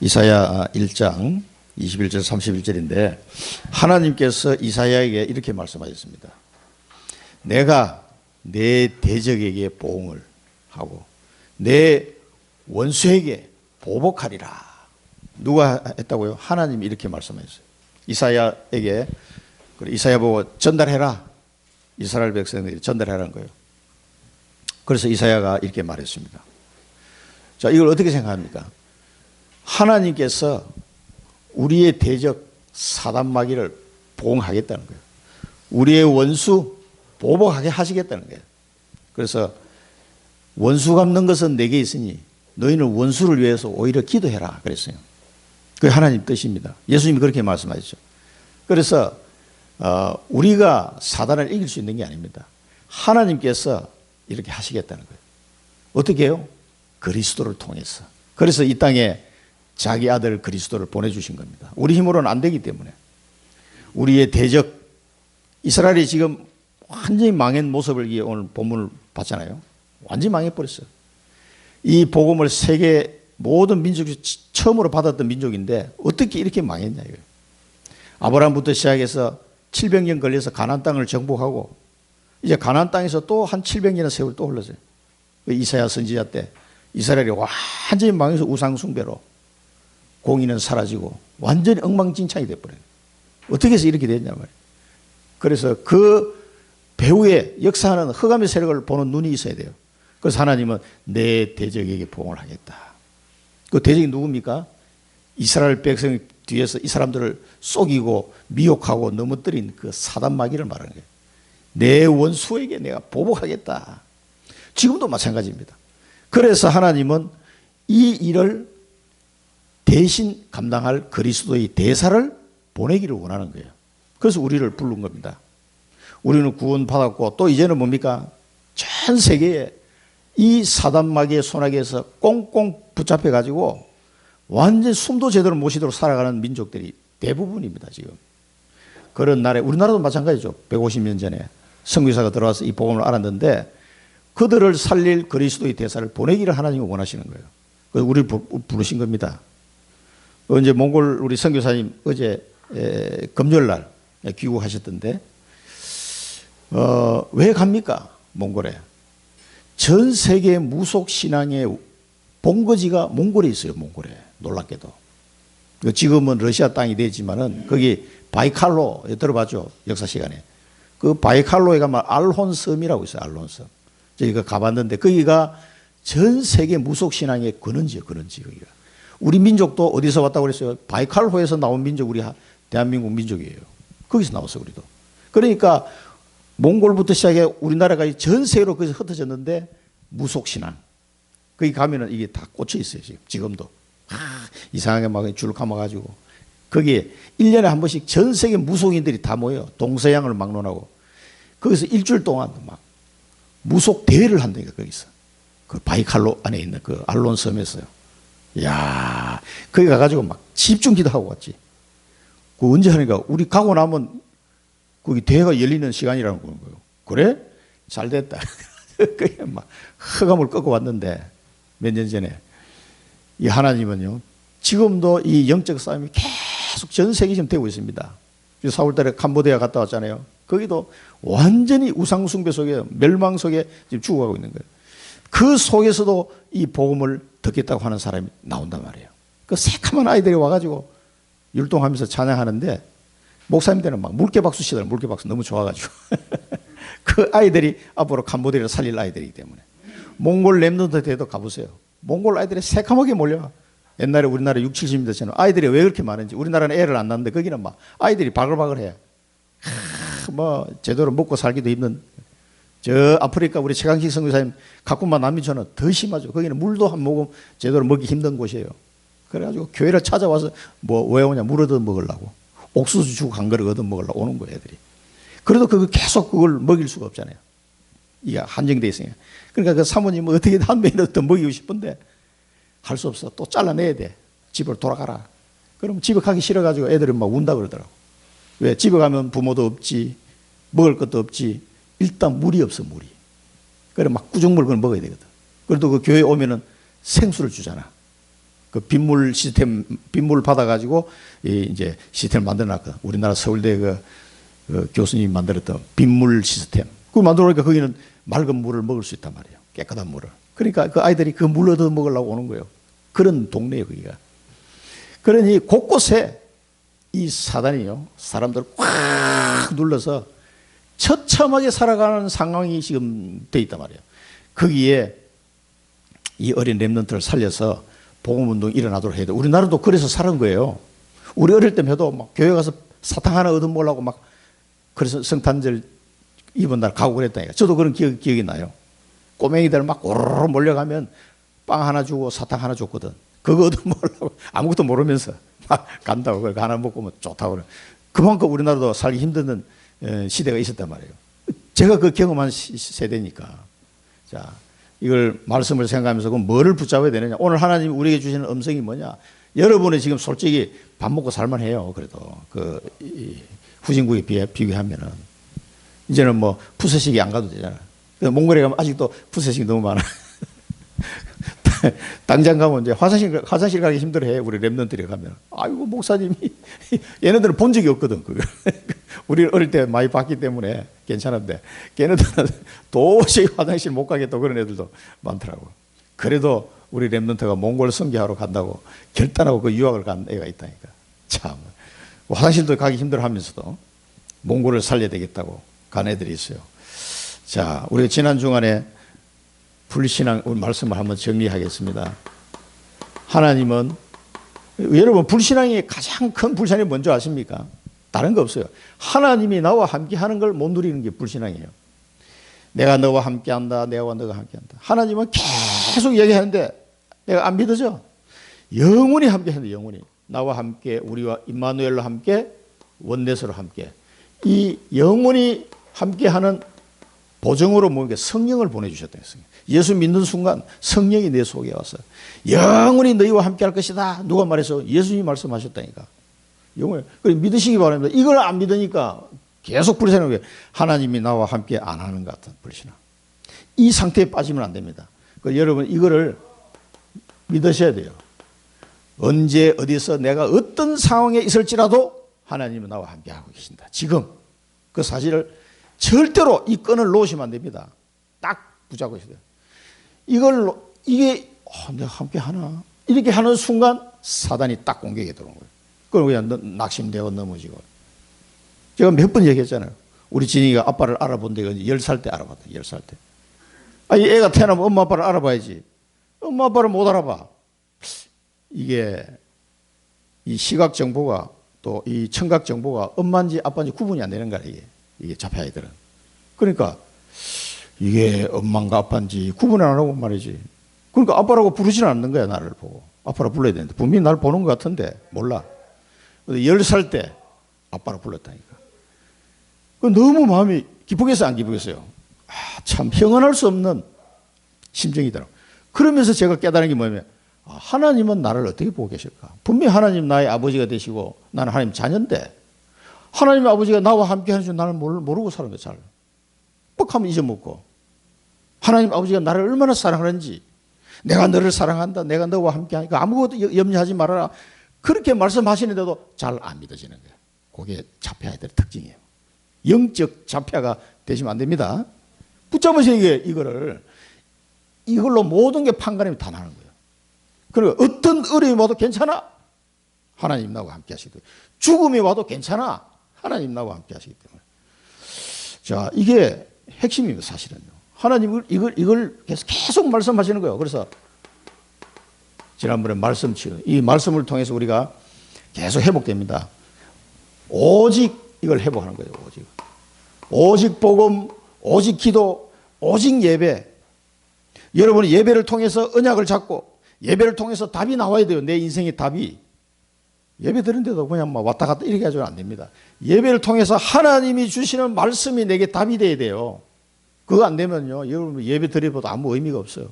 이사야 1장 21절 31절인데 하나님께서 이사야에게 이렇게 말씀하셨습니다. 내가 내 대적에게 보응을 하고 내 원수에게 보복하리라. 누가 했다고요? 하나님이 이렇게 말씀하셨어요. 이사야에게 이사야 보고 전달해라. 이스라엘 백성들이 전달하라는 거예요. 그래서 이사야가 이렇게 말했습니다. 자, 이걸 어떻게 생각합니까? 하나님께서 우리의 대적 사단 마귀를 보응하겠다는 거예요. 우리의 원수 보복하게 하시겠다는 거예요. 그래서 원수 갚는 것은 내게 있으니 너희는 원수를 위해서 오히려 기도해라 그랬어요. 그게 하나님 뜻입니다. 예수님이 그렇게 말씀하셨죠. 그래서 우리가 사단을 이길 수 있는 게 아닙니다. 하나님께서 이렇게 하시겠다는 거예요. 어떻게 해요? 그리스도를 통해서. 그래서 이 땅에 자기 아들 그리스도를 보내주신 겁니다. 우리 힘으로는 안 되기 때문에. 우리의 대적 이스라엘이 지금 완전히 망한 모습을 오늘 본문을 봤잖아요. 완전히 망해버렸어요. 이 복음을 세계 모든 민족 중 처음으로 받았던 민족인데 어떻게 이렇게 망했냐 이거예요. 아브라함부터 시작해서 700년 걸려서 가나안 땅을 정복하고 이제 가나안 땅에서 또 한 700년의 세월 또 흘렀어요. 이사야 선지자 때 이스라엘이 완전히 망해서 우상 숭배로 공의는 사라지고 완전히 엉망진창이 돼버려요. 어떻게 해서 이렇게 됐냐 말이에요. 그래서 그 배후에 역사하는 흑암의 세력을 보는 눈이 있어야 돼요. 그래서 하나님은 내 대적에게 보응을 하겠다. 그 대적이 누굽니까? 이스라엘 백성 뒤에서 이 사람들을 속이고 미혹하고 넘어뜨린 그 사단 마귀를 말하는 거예요. 내 원수에게 내가 보복하겠다. 지금도 마찬가지입니다. 그래서 하나님은 이 일을 대신 감당할 그리스도의 대사를 보내기를 원하는 거예요. 그래서 우리를 부른 겁니다. 우리는 구원받았고 또 이제는 뭡니까? 전 세계에 이 사단 마귀의 손아귀에서 꽁꽁 붙잡혀 가지고 완전 숨도 제대로 못 쉬도록 살아가는 민족들이 대부분입니다. 지금 그런 나라에 우리나라도 마찬가지죠. 150년 전에 선교사가 들어와서 이 복음을 알았는데 그들을 살릴 그리스도의 대사를 보내기를 하나님이 원하시는 거예요. 그래서 우리를 부르신 겁니다. 이제 몽골 우리 선교사님 어제 금요일 날 귀국하셨던데 왜 갑니까? 몽골에. 전 세계 무속 신앙의 본거지가 몽골에 있어요. 몽골에. 놀랍게도. 지금은 러시아 땅이 되지만은 거기 바이칼로 들어봤죠? 역사 시간에. 그 바이칼로에 가면 알혼 섬이라고 있어요. 알혼 섬. 저희가 가봤는데 거기가 전 세계 무속 신앙의 근원지예요. 근원지 거기가. 우리 민족도 어디서 왔다고 그랬어요? 바이칼호에서 나온 민족 우리 대한민국 민족이에요. 거기서 나왔어요. 우리도. 그러니까 몽골부터 시작해 우리나라가 전 세계로 거기서 흩어졌는데 무속신앙. 거기 가면은 이게 다 꽂혀 있어요. 지금도. 이상하게 막 줄 감아가지고. 거기에 1년에 한 번씩 전 세계 무속인들이 다 모여요. 동서양을 막론하고. 거기서 일주일 동안 막 무속 대회를 한다니까, 거기서. 그 바이칼로 안에 있는 그 알론 섬에서요. 이야, 거기 가가지고 막 집중 기도하고 왔지. 그 언제 하니까 우리 가고 나면 거기 대회가 열리는 시간이라는 거예요. 그래? 잘 됐다. 그게 막 흑암을 꺾고 왔는데 몇 년 전에 이 하나님은요 지금도 이 영적 싸움이 계속 전 세계 지금 되고 있습니다. 4월달에 캄보디아 갔다 왔잖아요. 거기도 완전히 우상숭배 속에 멸망 속에 지금 죽어가고 있는 거예요. 그 속에서도 이 복음을 듣겠다고 하는 사람이 나온단 말이에요. 그 새카만 아이들이 와가지고 율동하면서 찬양하는데 목사님들은 막 물개박수 치더라고요. 물개박수 너무 좋아가지고. 그 아이들이 앞으로 캄보디아를 살릴 아이들이기 때문에. 몽골 랩런트 대회도 가보세요. 몽골 아이들이 새카맣게 몰려. 옛날에 우리나라 6, 70년대 전에 아이들이 왜 그렇게 많은지. 우리나라는 애를 안 낳는데 거기는 막 아이들이 바글바글 해. 뭐 제대로 먹고 살기도 힘든. 저 아프리카 우리 최강식 선교사님 가끔만 남미처럼 더 심하죠. 거기는 물도 한 모금 제대로 먹기 힘든 곳이에요. 그래가지고 교회를 찾아와서 뭐 왜 오냐 물 얻어 먹으려고. 옥수수 주고 한 그릇 얻어 먹으려고 오는 거예요, 애들이. 그래도 그거 계속 그걸 먹일 수가 없잖아요. 이게 한정되어 있으니까. 그러니까 그 사모님은 어떻게든 한 명이라도 더 먹이고 싶은데 할 수 없어. 또 잘라내야 돼. 집으로 돌아가라. 그럼 집에 가기 싫어가지고 애들이 막 운다 그러더라고. 왜? 집에 가면 부모도 없지, 먹을 것도 없지, 일단 물이 없어, 물이. 그래 막 구정물 그걸 먹어야 되거든. 그래도 그 교회 오면은 생수를 주잖아. 그 빗물 시스템, 빗물 받아가지고 이제 시스템을 만들어놨거든. 우리나라 서울대 그 교수님이 만들었던 빗물 시스템. 그걸 만들어 놓으니까 거기는 맑은 물을 먹을 수 있단 말이에요. 깨끗한 물을. 그러니까 그 아이들이 그 물 얻어 먹으려고 오는 거예요. 그런 동네예요, 거기가. 그러니 곳곳에 이 사단이요, 사람들을 꽉 눌러서 처참하게 살아가는 상황이 지금 돼 있단 말이에요. 거기에 이 어린 렘넌트를 살려서 복음운동 일어나도록 해야 돼. 우리나라도 그래서 살은 거예요. 우리 어릴 때 해도 막 교회 가서 사탕 하나 얻어먹으려고 막 그래서 성탄절 이번 날 가고 그랬다니까. 저도 그런 기억이 나요. 꼬맹이들 막 오르르 몰려가면 빵 하나 주고 사탕 하나 줬거든. 그거 얻어먹으려고 아무것도 모르면서 막 간다고. 그걸 하나 먹고 뭐 좋다고 그래. 그만큼 우리나라도 살기 힘든 시대가 있었단 말이에요. 제가 그 경험한 세대니까. 자, 이걸 말씀을 생각하면서 그럼 뭐를 붙잡아야 되느냐. 오늘 하나님이 우리에게 주시는 음성이 뭐냐. 여러분이 지금 솔직히 밥 먹고 살만해요. 그래도 그 후진국에 비교하면은 이제는 뭐 푸세식이 안 가도 되잖아. 몽골에 가면 아직도 푸세식이 너무 많아. 당장 가면 이제 화장실 가기 힘들어해. 우리 렘넌트들이 가면. 아이고 목사님이 얘네들은 본 적이 없거든. 그거. 우리 어릴 때 많이 봤기 때문에 괜찮은데 걔네들은 도저히 화장실 못 가겠다 그런 애들도 많더라고. 그래도 우리 렘넌트가 몽골 선교하러 간다고 결단하고 그 유학을 간 애가 있다니까. 참 화장실도 가기 힘들어하면서도 몽골을 살려야 되겠다고 간 애들이 있어요. 자, 우리가 지난 주간에 불신앙 말씀을 한번 정리하겠습니다. 하나님은 여러분 불신앙의 가장 큰 불신앙이 뭔지 아십니까? 다른 거 없어요. 하나님이 나와 함께 하는 걸 못 누리는 게 불신앙이에요. 내가 너와 함께 한다. 내가 너와 함께 한다. 하나님은 계속 얘기하는데 내가 안 믿어져. 영원히 함께 하는데 영원히. 나와 함께 우리와 임마누엘로 함께 원내서로 함께. 이 영원히 함께 하는 보정으로 뭔가 성령을 보내주셨다는 성령. 예수 믿는 순간 성령이 내 속에 와서 영원히 너희와 함께 할 것이다. 누가 말해서 예수님이 말씀하셨다니까. 영원히. 믿으시기 바랍니다. 이걸 안 믿으니까 계속 불신하는 게 하나님이 나와 함께 안 하는 것 같은 불신앙. 이 상태에 빠지면 안 됩니다. 여러분 이거를 믿으셔야 돼요. 언제 어디서 내가 어떤 상황에 있을지라도 하나님은 나와 함께 하고 계신다. 지금 그 사실을 절대로 이 끈을 놓으시면 안 됩니다. 딱 붙잡고 있어야 돼요. 이게 내가 함께 하나 이렇게 하는 순간 사단이 딱 공격에 들어오는 거예요. 그럼 그냥 낙심되고 넘어지고. 제가 몇 번 얘기했잖아요. 우리 진이가 아빠를 알아본 데가 10살 때 알아봤다. 10살 때. 이 애가 태어나면 엄마 아빠를 알아봐야지. 엄마 아빠를 못 알아봐. 이게 이 시각 정보가 또 이 청각 정보가 엄마인지 아빠인지 구분이 안 되는 거야. 이게 자폐아이들은. 그러니까 이게 엄마인가 아빠인지 구분을 안 하고 말이지. 그러니까 아빠라고 부르지는 않는 거야. 나를 보고. 아빠라고 불러야 되는데 분명히 나를 보는 것 같은데 몰라. 10살 때 아빠라고 불렀다니까. 너무 마음이 기쁘겠어요? 안 기쁘겠어요? 참 형언할 수 없는 심정이더라고요. 그러면서 제가 깨달은 게 뭐냐면 하나님은 나를 어떻게 보고 계실까? 분명히 하나님 나의 아버지가 되시고 나는 하나님 자녀인데 하나님의 아버지가 나와 함께 하는 줄 나는 모르고 사는 거야. 잘 뻑하면 잊어먹고 하나님 아버지가 나를 얼마나 사랑하는지 내가 너를 사랑한다. 내가 너와 함께 하니까 아무것도 염려하지 말아라. 그렇게 말씀하시는데도 잘 안 믿어지는 거예요. 그게 자폐아이들의 특징이에요. 영적 자폐아가 되시면 안 됩니다. 붙잡으세요. 이걸로 모든 게 판가름이 다 나는 거예요. 그러니까 어떤 어려움이 와도 괜찮아. 하나님 나와 함께 하시기 때문에. 죽음이 와도 괜찮아. 하나님 나와 함께 하시기 때문에. 자, 이게 핵심입니다. 사실은요. 하나님은 이걸 계속 말씀하시는 거예요. 그래서 지난번에 이 말씀을 통해서 우리가 계속 회복됩니다. 오직 이걸 회복하는 거예요. 오직 복음, 오직 기도, 오직 예배. 여러분이 예배를 통해서 언약을 잡고 예배를 통해서 답이 나와야 돼요. 내 인생의 답이. 예배 드는데도 그냥 막 왔다 갔다 이렇게 해서는 안 됩니다. 예배를 통해서 하나님이 주시는 말씀이 내게 답이 돼야 돼요. 그거 안 되면요, 여러분 예배 드려도 아무 의미가 없어요.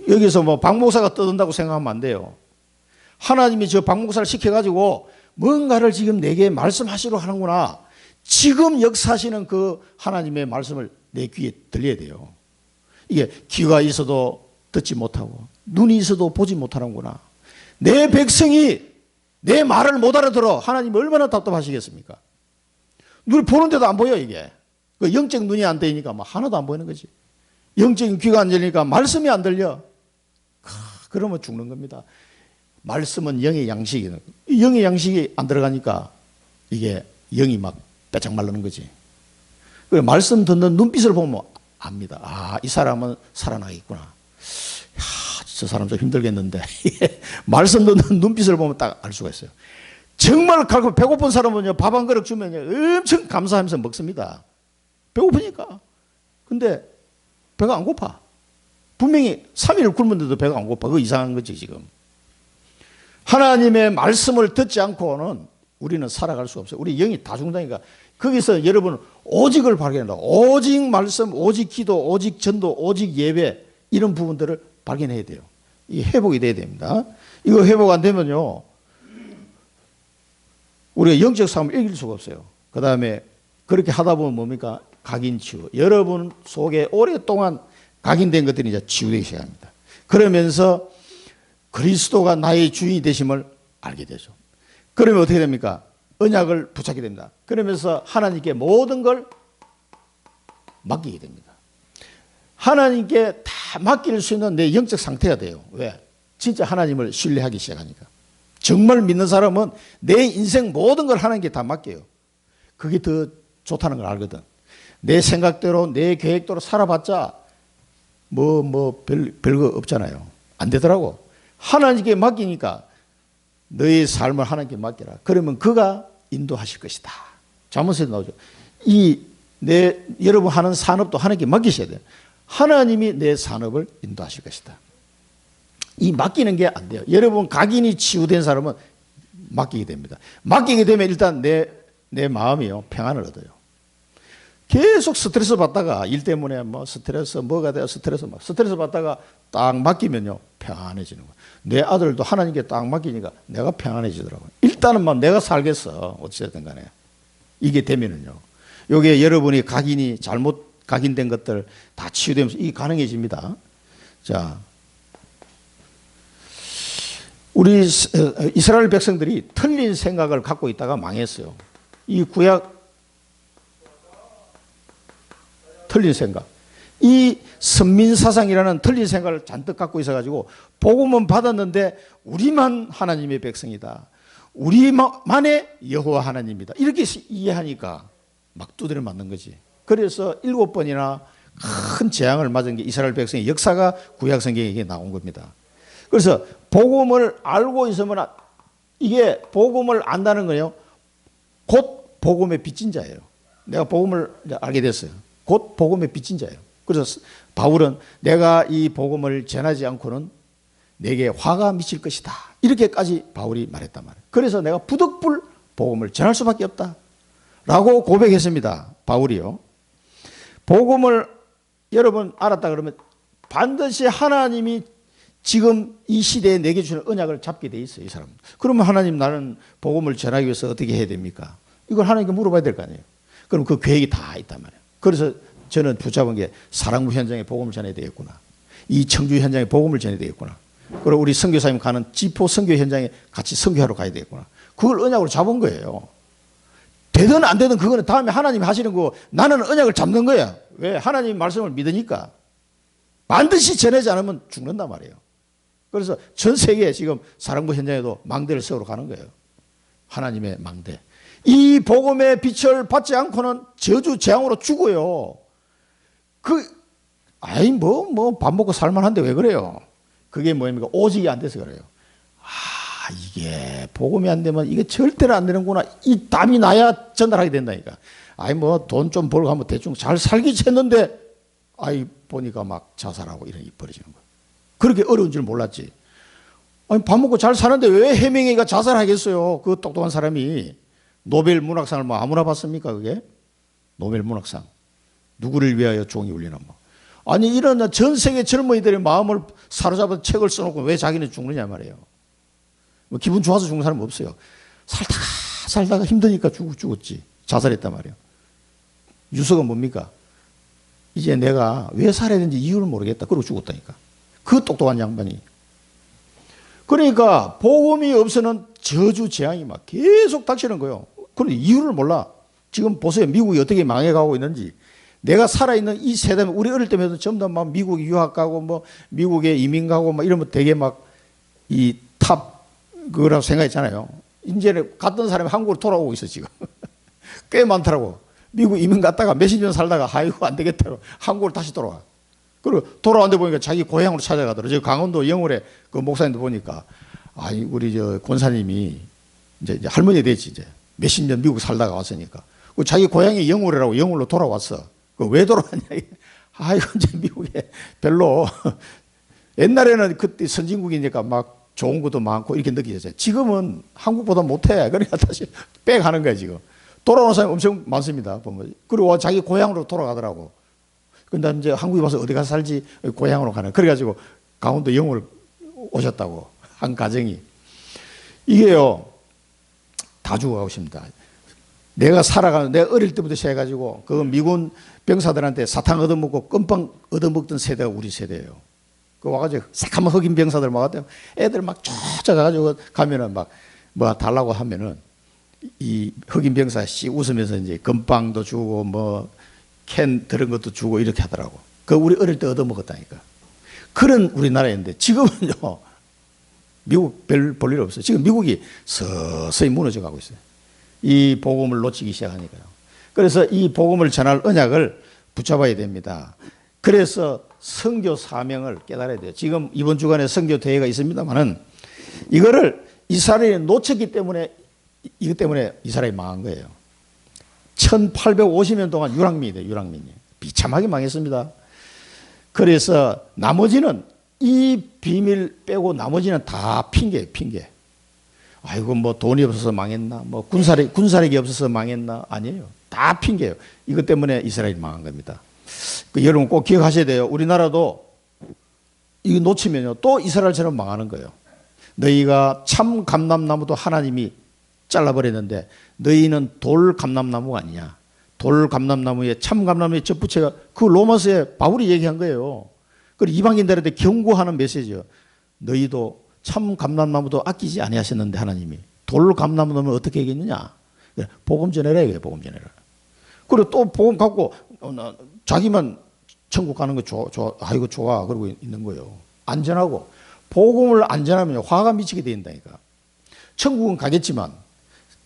여기서 박 목사가 떠든다고 생각하면 안 돼요. 하나님이 저 박 목사를 시켜가지고 뭔가를 지금 내게 말씀하시려 하는구나. 지금 역사하시는 그 하나님의 말씀을 내 귀에 들려야 돼요. 이게 귀가 있어도 듣지 못하고 눈이 있어도 보지 못하는구나. 내 백성이 내 말을 못 알아들어. 하나님이 얼마나 답답하시겠습니까? 눈이 보는데도 안 보여 이게. 그 영적 눈이 안 되니까 뭐 하나도 안 보이는 거지. 영적인 귀가 안 열리니까 말씀이 안 들려. 그러면 죽는 겁니다. 말씀은 영의 양식이에요. 영의 양식이 안 들어가니까 이게 영이 막 빼짝 말르는 거지. 그래 말씀 듣는 눈빛을 보면 압니다. 아, 이 사람은 살아나겠구나. 야, 저 사람 좀 힘들겠는데. 말씀 듣는 눈빛을 보면 딱 알 수가 있어요. 정말 배고픈 사람은요, 밥 한 그릇 주면 엄청 감사하면서 먹습니다. 배고프니까. 근데 배가 안 고파. 분명히 3일 굶는데도 배가 안 고파. 그거 이상한 거지 지금. 하나님의 말씀을 듣지 않고는 우리는 살아갈 수 없어요. 우리 영이 다 죽는다니까. 거기서 여러분 오직을 발견한다. 오직 말씀, 오직 기도, 오직 전도, 오직 예배 이런 부분들을 발견해야 돼요. 이게 회복이 돼야 됩니다. 이거 회복 안 되면요, 우리가 영적 싸움을 이길 수가 없어요. 그 다음에 그렇게 하다 보면 뭡니까? 각인치유. 여러분 속에 오랫동안 각인된 것들이 이제 치유되기 시작합니다. 그러면서 그리스도가 나의 주인이 되심을 알게 되죠. 그러면 어떻게 됩니까? 언약을 붙잡게 됩니다. 그러면서 하나님께 모든 걸 맡기게 됩니다. 하나님께 다 맡길 수 있는 내 영적 상태가 돼요. 왜? 진짜 하나님을 신뢰하기 시작하니까. 정말 믿는 사람은 내 인생 모든 걸 하나님께 다 맡겨요. 그게 더 좋다는 걸 알거든. 내 생각대로 내 계획대로 살아봤자 별거 없잖아요. 안 되더라고. 하나님께 맡기니까 너의 삶을 하나님께 맡겨라. 그러면 그가 인도하실 것이다. 잠언에서 나오죠. 여러분 하는 산업도 하나님께 맡기셔야 돼요. 하나님이 내 산업을 인도하실 것이다. 이 맡기는 게 안 돼요. 여러분 각인이 치유된 사람은 맡기게 됩니다. 맡기게 되면 일단 내 마음이요 평안을 얻어요. 계속 스트레스 받다가 일 때문에 스트레스 받다가 딱 맡기면요 평안해지는 거예요. 내 아들도 하나님께 딱 맡기니까 내가 평안해지더라고요. 일단은 내가 살겠어. 어찌됐든 간에. 이게 되면은요. 요게 여러분이 잘못 각인된 것들 다 치유되면서 이게 가능해집니다. 자, 우리 이스라엘 백성들이 틀린 생각을 갖고 있다가 망했어요. 이 구약 틀린 생각. 이 선민사상이라는 틀린 생각을 잔뜩 갖고 있어가지고 복음은 받았는데 우리만 하나님의 백성이다. 우리만의 여호와 하나님이다. 이렇게 이해하니까 막 두드려 맞는 거지. 그래서 7번이나 큰 재앙을 맞은 게 이스라엘 백성의 역사가 구약 성경에 나온 겁니다. 그래서 복음을 알고 있으면 이게 복음을 안다는 거예요. 곧 복음의 빚진 자예요. 내가 복음을 알게 됐어요. 곧 복음의 빚진 자예요. 그래서 바울은 내가 이 복음을 전하지 않고는 내게 화가 미칠 것이다. 이렇게까지 바울이 말했단 말이에요. 그래서 내가 부득불 복음을 전할 수밖에 없다. 라고 고백했습니다. 바울이요. 복음을 여러분 알았다 그러면 반드시 하나님이 지금 이 시대에 내게 주는 언약을 잡게 돼 있어요. 이 사람. 그러면 하나님 나는 복음을 전하기 위해서 어떻게 해야 됩니까? 이걸 하나님께 물어봐야 될 거 아니에요. 그럼 그 계획이 다 있단 말이에요. 그래서 저는 붙잡은 게 사랑부 현장에 복음을 전해야 되겠구나. 이 청주 현장에 복음을 전해야 되겠구나. 그리고 우리 선교사님 가는 지포 선교 현장에 같이 선교하러 가야 되겠구나. 그걸 언약으로 잡은 거예요. 되든 안 되든 그거는 다음에 하나님이 하시는 거. 나는 언약을 잡는 거야. 왜? 하나님 말씀을 믿으니까. 반드시 전하지 않으면 죽는단 말이에요. 그래서 전 세계에 지금 사랑부 현장에도 망대를 세우러 가는 거예요. 하나님의 망대. 이 복음의 빛을 받지 않고는 저주 재앙으로 죽어요. 밥 먹고 살만한데 왜 그래요? 그게 뭐입니까? 오직이 안 돼서 그래요. 이게 복음이 안 되면 이게 절대로 안 되는구나. 이 답이 나야 전달하게 된다니까. 돈 좀 벌고 하면 대충 잘 살기 했는데 보니까 막 자살하고 이런 일이 벌어지는 거예요. 그렇게 어려운 줄 몰랐지. 밥 먹고 잘 사는데 왜 해밍웨이가 자살하겠어요? 그 똑똑한 사람이. 노벨 문학상을 아무나 받습니까 그게? 노벨 문학상. 누구를 위하여 종이 울리나 이런 전 세계 젊은이들의 마음을 사로잡아서 책을 써놓고 왜 자기는 죽느냐 말이에요. 기분 좋아서 죽는 사람은 없어요. 살다가 힘드니까 죽었지. 자살했단 말이에요. 유서가 뭡니까? 이제 내가 왜 살아야 되는지 이유를 모르겠다. 그러고 죽었다니까. 그 똑똑한 양반이. 그러니까 복음이 없어는 저주 재앙이 막 계속 닥치는 거예요. 그런데 이유를 몰라. 지금 보세요. 미국이 어떻게 망해가고 있는지. 내가 살아있는 이 세대면 우리 어릴 때만 해도 전부 다 막 미국 유학 가고 뭐 미국에 이민 가고 막 이러면 되게 막 이 탑 그거라고 생각했잖아요. 이제는 갔던 사람이 한국으로 돌아오고 있어 지금. 꽤 많더라고. 미국 이민 갔다가 몇십 년 살다가 아이고 안 되겠다고 한국으로 다시 돌아와. 그리고 돌아왔는데 보니까 자기 고향으로 찾아가더라고요. 저 강원도 영월에 그 목사님도 보니까 아니 우리 저 권사님이 이제 할머니 됐지 이제 몇십 년 미국 살다가 왔으니까 자기 고향이 영월이라고 영월로 돌아왔어. 왜 돌아왔냐? 아이고 이제 미국에 별로 옛날에는 그때 선진국이니까 막 좋은 것도 많고 이렇게 느끼셨어요. 지금은 한국보다 못해. 그러니까 다시 백 하는 거야 지금. 돌아오는 사람이 엄청 많습니다. 보면. 그리고 자기 고향으로 돌아가더라고. 근데 이제 한국에 와서 어디 가서 살지 고향으로 가는. 그래가지고 강원도 영월 오셨다고 한 가정이. 이게요 다 죽어가고 있습니다. 내가 살아가는 내가 어릴 때부터 시작해가지고 그 미군 병사들한테 사탕 얻어먹고 껌빵 얻어먹던 세대가 우리 세대예요. 그 와가지고 새까만 흑인 병사들 와가지고 애들 막 쫓아가가지고 가면은 막 뭐 달라고 하면은 이 흑인 병사 씨 웃으면서 이제 건빵도 주고 뭐 캔 들은 것도 주고 이렇게 하더라고. 그 우리 어릴 때 얻어먹었다니까. 그런 우리나라인데 지금은요 미국 별 볼 일 없어요. 지금 미국이 서서히 무너져 가고 있어요. 이 복음을 놓치기 시작하니까요. 그래서 이 복음을 전할 언약을 붙잡아야 됩니다. 그래서 선교 사명을 깨달아야 돼요. 지금 이번 주간에 선교 대회가 있습니다만은 이거를 이스라엘이 놓쳤기 때문에 이것 때문에 이스라엘이 망한 거예요. 1850년 동안 유랑민이 돼요. 유랑민이. 비참하게 망했습니다. 그래서 나머지는 이 비밀 빼고 나머지는 다 핑계예요. 핑계. 아이고 뭐 돈이 없어서 망했나 뭐 군사력이 없어서 망했나 아니에요. 다 핑계예요. 이것 때문에 이스라엘이 망한 겁니다. 여러분 꼭 기억하셔야 돼요. 우리나라도 이거 놓치면요 또 이스라엘처럼 망하는 거예요. 너희가 참 감람나무도 하나님이 잘라버렸는데 너희는 돌 감람나무가 아니냐. 돌 감람나무에 참 감람나무에 접붙여가 그 로마서에 바울이 얘기한 거예요. 그리고 이방인들한테 경고하는 메시지예요. 너희도 참 감람나무도 아끼지 아니하셨는데 하나님이 돌 감람나무는 어떻게 얘기했느냐. 복음 전해라 이거예요. 복음 전해라. 그리고 또 복음 갖고 자기만 천국 가는 거 좋아. 아이고 좋아. 그러고 있는 거예요. 안전하고 복음을 안 전하면 화가 미치게 된다니까. 천국은 가겠지만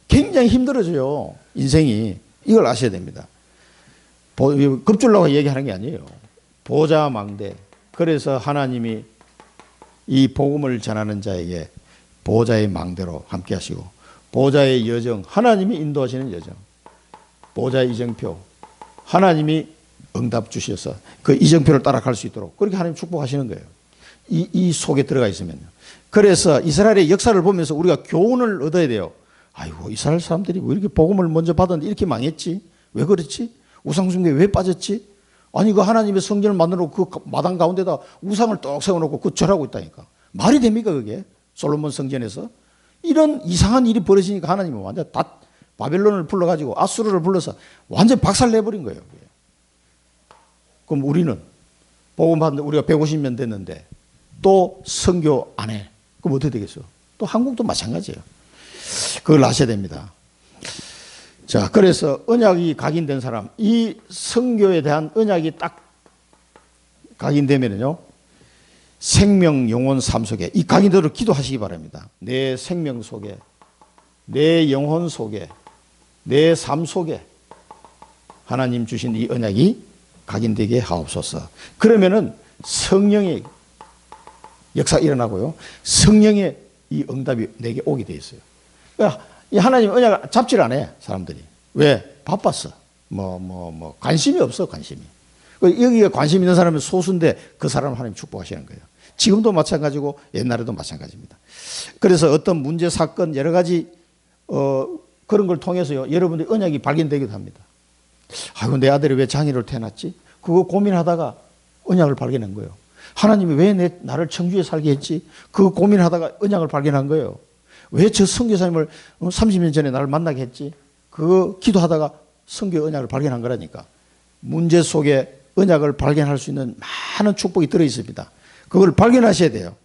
굉장히 힘들어져요. 인생이. 이걸 아셔야 됩니다. 급줄라고 얘기하는 게 아니에요. 보좌망대. 그래서 하나님이 이 복음을 전하는 자에게 보좌의 망대로 함께 하시고 보좌의 여정, 하나님이 인도하시는 여정, 보좌의 이정표, 하나님이 응답 주셔서 그 이정표를 따라갈 수 있도록 그렇게 하나님 축복하시는 거예요. 이 속에 들어가 있으면요. 그래서 이스라엘의 역사를 보면서 우리가 교훈을 얻어야 돼요. 아이고 이스라엘 사람들이 왜 이렇게 복음을 먼저 받았는데 이렇게 망했지? 왜 그렇지? 우상숭배에 왜 빠졌지? 아니 그 하나님의 성전을 만들어 그 마당 가운데다 우상을 떡 세워놓고 그 절하고 있다니까. 말이 됩니까 그게? 솔로몬 성전에서 이런 이상한 일이 벌어지니까 하나님은 완전 다 바벨론을 불러가지고 아수르를 불러서 완전 박살내버린 거예요. 그게. 그럼 우리는 복음 받는데 우리가 150년 됐는데 또 선교 안 해. 그럼 어떻게 되겠어? 또 한국도 마찬가지예요. 그걸 아셔야 됩니다. 자, 그래서 언약이 각인된 사람, 이 선교에 대한 언약이 딱 각인되면요, 생명, 영혼, 삶 속에 이 각인대로 기도하시기 바랍니다. 내 생명 속에, 내 영혼 속에, 내 삶 속에 하나님 주신 이 언약이 각인되게 하옵소서. 그러면은 성령의 역사 일어나고요, 성령의 이 응답이 내게 오게 돼 있어요. 그러니까 이 하나님 언약을 잡지를 않아요, 사람들이. 왜? 바빴어. 관심이 없어, 관심이. 여기에 관심 있는 사람은 소수인데 그 사람을 하나님 축복하시는 거예요. 지금도 마찬가지고 옛날에도 마찬가지입니다. 그래서 어떤 문제, 사건, 여러 가지, 그런 걸 통해서요, 여러분들이 언약이 발견되기도 합니다. 아이고, 내 아들이 왜 장애를 태어났지? 그거 고민하다가 언약을 발견한 거예요. 하나님이 왜 나를 청주에 살게 했지? 그거 고민하다가 언약을 발견한 거예요. 왜 저 선교사님을 30년 전에 나를 만나게 했지? 그거 기도하다가 선교 언약을 발견한 거라니까. 문제 속에 언약을 발견할 수 있는 많은 축복이 들어 있습니다. 그걸 발견하셔야 돼요.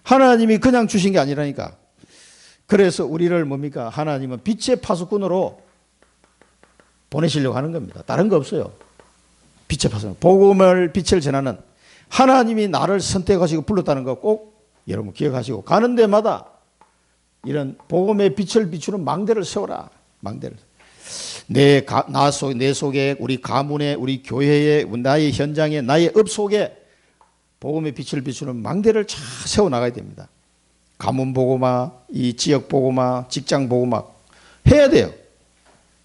하나님이 그냥 주신 게 아니라니까. 그래서 우리를 뭡니까? 하나님은 빛의 파수꾼으로 보내시려고 하는 겁니다. 다른 거 없어요. 빛의 파수꾼. 복음을 빛을 전하는 하나님이 나를 선택하시고 불렀다는 거 꼭 여러분 기억하시고 가는 데마다 이런 복음의 빛을 비추는 망대를 세워라. 망대를. 내 속에, 우리 가문에, 우리 교회에, 나의 현장에, 나의 업 속에 복음의 빛을 비추는 망대를 잘 세워나가야 됩니다. 가문 복음화, 이 지역 복음화, 직장 복음화 해야 돼요.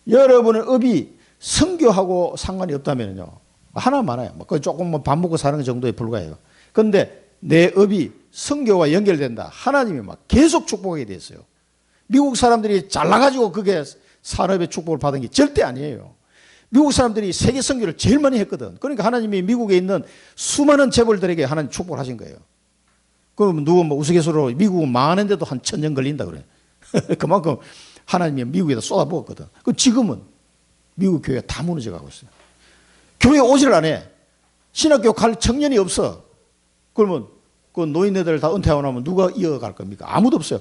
여러분의 업이 선교하고 상관이 없다면요. 하나 많아요. 조금 밥 먹고 사는 정도에 불과해요. 그런데 내 업이 선교와 연결된다. 하나님이 막 계속 축복하게 돼 있어요. 미국 사람들이 잘나가지고 그게 산업의 축복을 받은 게 절대 아니에요. 미국 사람들이 세계 선교를 제일 많이 했거든. 그러니까 하나님이 미국에 있는 수많은 재벌들에게 하나님 축복을 하신 거예요. 그럼 누구 우스갯소리로 미국은 망하는데도 한 1000년 걸린다 그래. 그만큼 하나님이 미국에다 쏟아부었거든. 그 지금은 미국 교회가 다 무너져 가고 있어요. 교회 오지를 안 해. 신학교 갈 청년이 없어. 그러면 그 노인네들 다 은퇴하고 나면 누가 이어갈 겁니까? 아무도 없어요.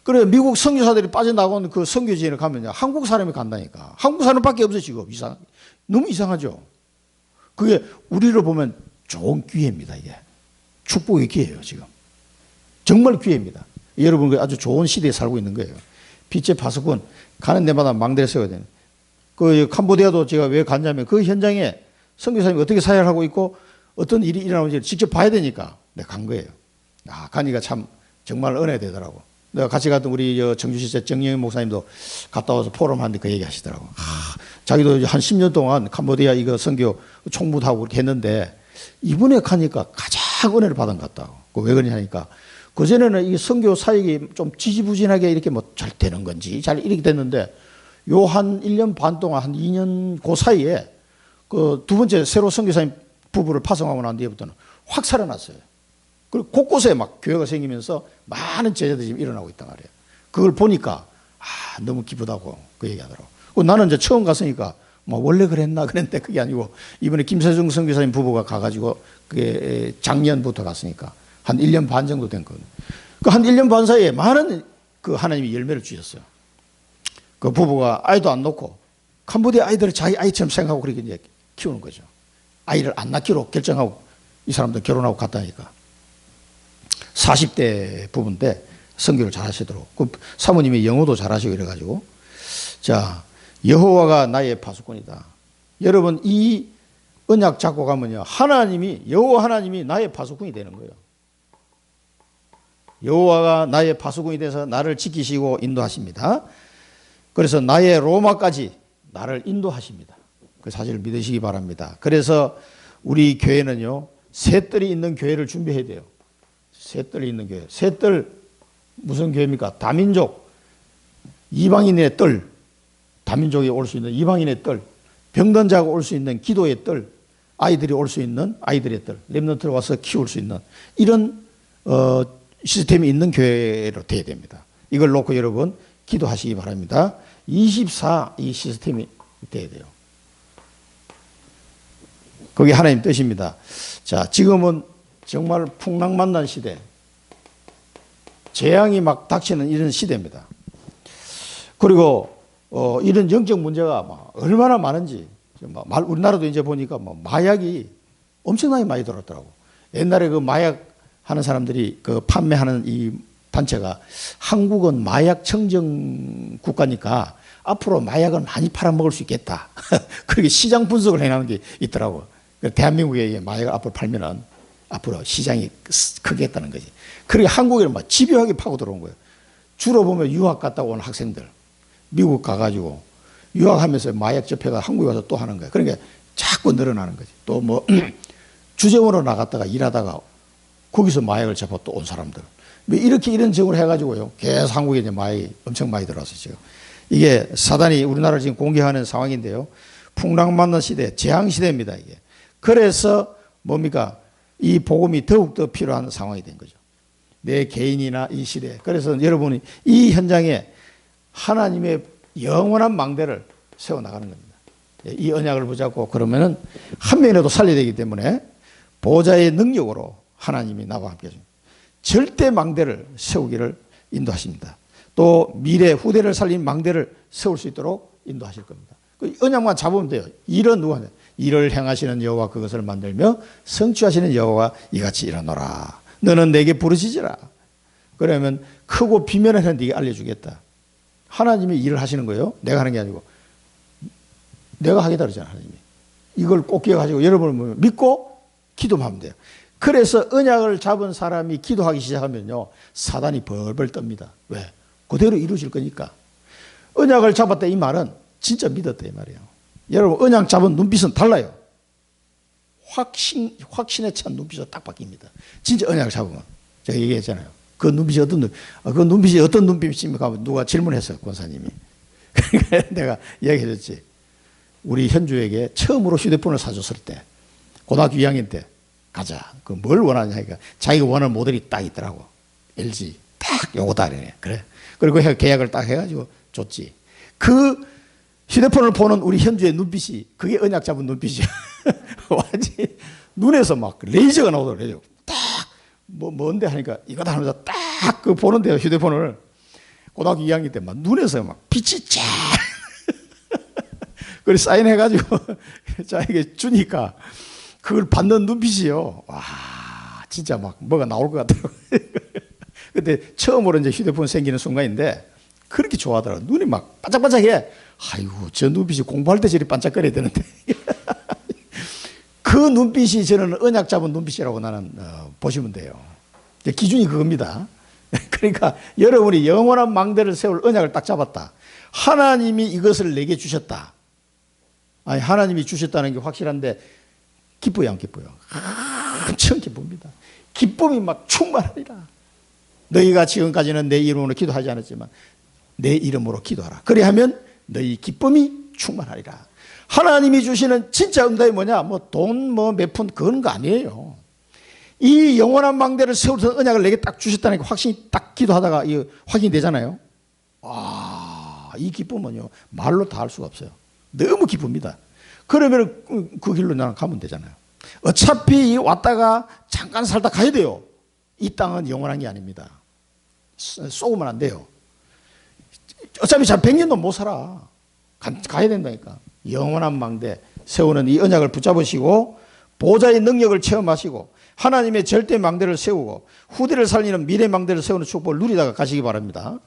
그래 미국 선교사들이 빠져나온 그 선교지에 가면요 한국 사람이 간다니까. 한국 사람밖에 없어 지금. 너무 이상하죠. 그게 우리를 보면 좋은 기회입니다. 이게 축복의 기회예요 지금. 정말 기회입니다. 여러분 아주 좋은 시대에 살고 있는 거예요. 빛의 파수꾼 가는 데마다 망대를 세워야 되는. 그 캄보디아도 제가 왜 갔냐면 그 현장에 선교사님이 어떻게 사역을 하고 있고 어떤 일이 일어나는지 직접 봐야 되니까 내가 간 거예요. 아 가니까 참 정말 은혜 되더라고. 내가 같이 갔던 우리 청주시 정영희 목사님도 갔다 와서 포럼 하는데 그 얘기 하시더라고. 자기도 한 10년 동안 캄보디아 이거 선교 총무하고 그렇게 했는데 이번에 가니까 가장 은혜를 받은 것 같다고. 왜 그러냐니까 그전에는 이 선교 사역이 좀 지지부진하게 이렇게 뭐 잘 되는 건지 잘 이렇게 됐는데 요 한 1년 반 동안 한 2년 그 사이에 그 두 번째 새로 선교사님 부부를 파송하고 난 뒤부터는 확 살아났어요. 그리고 곳곳에 막 교회가 생기면서 많은 제자들이 지금 일어나고 있단 말이에요. 그걸 보니까 너무 기쁘다고 그 얘기하더라고. 나는 이제 처음 갔으니까 뭐 원래 그랬는데 그게 아니고 이번에 김세중 선교사님 부부가 가가지고 그게 작년부터 갔으니까 한 1년 반 정도 된 거거든요. 그 한 1년 반 사이에 많은 그 하나님이 열매를 주셨어요. 그 부부가 아이도 안 놓고 캄보디아 아이들을 자기 아이처럼 생각하고 그렇게 이제 키우는 거죠. 아이를 안 낳기로 결정하고 이 사람들 결혼하고 갔다니까. 40대 부부인데 선교를 잘 하시도록. 그 사모님이 영어도 잘 하시고 이래가지고. 자, 여호와가 나의 파수꾼이다. 여러분 이 언약 잡고 가면요. 여호와 하나님이 나의 파수꾼이 되는 거예요. 여호와가 나의 파수꾼이 돼서 나를 지키시고 인도하십니다. 그래서 나의 로마까지 나를 인도하십니다. 그 사실을 믿으시기 바랍니다. 그래서 우리 교회는요. 셋들이 있는 교회를 준비해야 돼요. 셋들이 있는 교회. 셋들 무슨 교회입니까? 다민족, 이방인의 뜰, 다민족이 올 수 있는 이방인의 뜰, 병든자가 올 수 있는 기도의 뜰, 아이들이 올 수 있는 아이들의 뜰, 렘넌트를 와서 키울 수 있는 이런 시스템이 있는 교회로 돼야 됩니다. 이걸 놓고 여러분 기도하시기 바랍니다. 24 이 시스템이 돼야 돼요. 그게 하나님 뜻입니다. 자, 지금은 정말 풍랑만난 시대, 재앙이 막 닥치는 이런 시대입니다. 그리고 이런 영적 문제가 얼마나 많은지 우리나라도 이제 보니까 마약이 엄청나게 많이 들었더라고. 옛날에 그 마약 하는 사람들이 그 판매하는 이 단체가 한국은 마약 청정 국가니까 앞으로 마약을 많이 팔아먹을 수 있겠다. 그렇게 시장 분석을 해나가는 게 있더라고. 대한민국에 마약을 앞으로 팔면은 앞으로 시장이 크겠다는 거지. 그렇게 한국에는 막 집요하게 파고 들어온 거예요. 주로 보면 유학 갔다 온 학생들, 미국 가가지고 유학하면서 마약 접해가 한국에 와서 또 하는 거예요. 그러니까 자꾸 늘어나는 거지. 또 뭐 주재원으로 나갔다가 일하다가 거기서 마약을 접하 또 온 사람들. 이렇게 이런 적을 해가지고요. 계속 한국에 이제 마약이 엄청 많이 들어왔어요, 지금. 이게 사단이 우리나라를 지금 공격하는 상황인데요. 풍랑만난 시대, 재앙시대입니다, 이게. 그래서 뭡니까? 이 복음이 더욱더 필요한 상황이 된 거죠. 내 개인이나 이 시대. 그래서 여러분이 이 현장에 하나님의 영원한 망대를 세워나가는 겁니다. 이 언약을 붙잡고 그러면은 한 명이라도 살려야 되기 때문에 보좌의 능력으로 하나님이 나와 함께 하십니다. 절대 망대를 세우기를 인도하십니다. 또 미래 후대를 살린 망대를 세울 수 있도록 인도하실 겁니다. 그 언약만 잡으면 돼요. 일은 누가 해? 일을 행하시는 여호와 그것을 만들며 성취하시는 여호와 이같이 일어나라. 너는 내게 부르짖으라. 그러면 크고 비밀한 네게 알려주겠다. 하나님이 일을 하시는 거예요. 내가 하는 게 아니고 내가 하겠다 그러잖아. 하나님이. 이걸 꼭 기억하시고 여러분은 믿고 기도만 하면 돼요. 그래서 언약을 잡은 사람이 기도하기 시작하면요, 사단이 벌벌 떱니다. 왜? 그대로 이루어질 거니까. 언약을 잡았다 이 말은 진짜 믿었다 이 말이에요. 여러분 언약 잡은 눈빛은 달라요. 확신에 찬 눈빛으로 딱 바뀝니다. 진짜 언약을 잡으면. 제가 얘기했잖아요. 그 눈빛이 어떤 눈빛입니까? 누가 질문했어요, 권사님이. 그러니까 내가 이야기해줬지. 우리 현주에게 처음으로 휴대폰을 사줬을 때, 고등학교 2학년 때, 가자. 그 뭘 원하냐 하니까 자기가 원하는 모델이 딱 있더라고. LG 딱 요거다 그래. 그래. 그리고 계약을 딱 해가지고 줬지. 그 휴대폰을 보는 우리 현주의 눈빛이 그게 언약 잡은 눈빛이야. 완전히 눈에서 막 레이저가 나오더라고요. 딱 뭔데 하니까 이거다 하면서 딱 그 보는데요, 휴대폰을. 고등학교 2학년 때 막 눈에서 막 빛이 쫙. 그걸 사인해가지고 자에게 주니까 그걸 받는 눈빛이요. 와, 진짜 막 뭐가 나올 것 같더라고요. 근데 처음으로 이제 휴대폰 생기는 순간인데 그렇게 좋아하더라고요. 눈이 막 반짝반짝해. 아이고, 저 눈빛이 공부할 때 저리 반짝거려야 되는데. 그 눈빛이 저는 언약 잡은 눈빛이라고 나는 보시면 돼요. 기준이 그겁니다. 그러니까 여러분이 영원한 망대를 세울 언약을 딱 잡았다. 하나님이 이것을 내게 주셨다. 아니, 하나님이 주셨다는 게 확실한데 기뻐요, 안 기뻐요? 엄청 기쁩니다. 기쁨이 막 충만하리라. 너희가 지금까지는 내 이름으로 기도하지 않았지만 내 이름으로 기도하라. 그리하면 너희 기쁨이 충만하리라. 하나님이 주시는 진짜 응답이 뭐냐? 뭐 돈 몇 푼 그런 거 아니에요. 이 영원한 망대를 세우는 언약을 내게 딱 주셨다는 게 확신이 딱 기도하다가 확인이 되잖아요. 와, 이 기쁨은요 말로 다 할 수가 없어요. 너무 기쁩니다. 그러면 그 길로 나는 가면 되잖아요. 어차피 왔다가 잠깐 살다 가야 돼요. 이 땅은 영원한 게 아닙니다. 쏘면 안 돼요. 어차피 100년도 못 살아. 가야 된다니까. 영원한 망대 세우는 이 언약을 붙잡으시고 보좌의 능력을 체험하시고 하나님의 절대 망대를 세우고 후대를 살리는 미래 망대를 세우는 축복을 누리다가 가시기 바랍니다.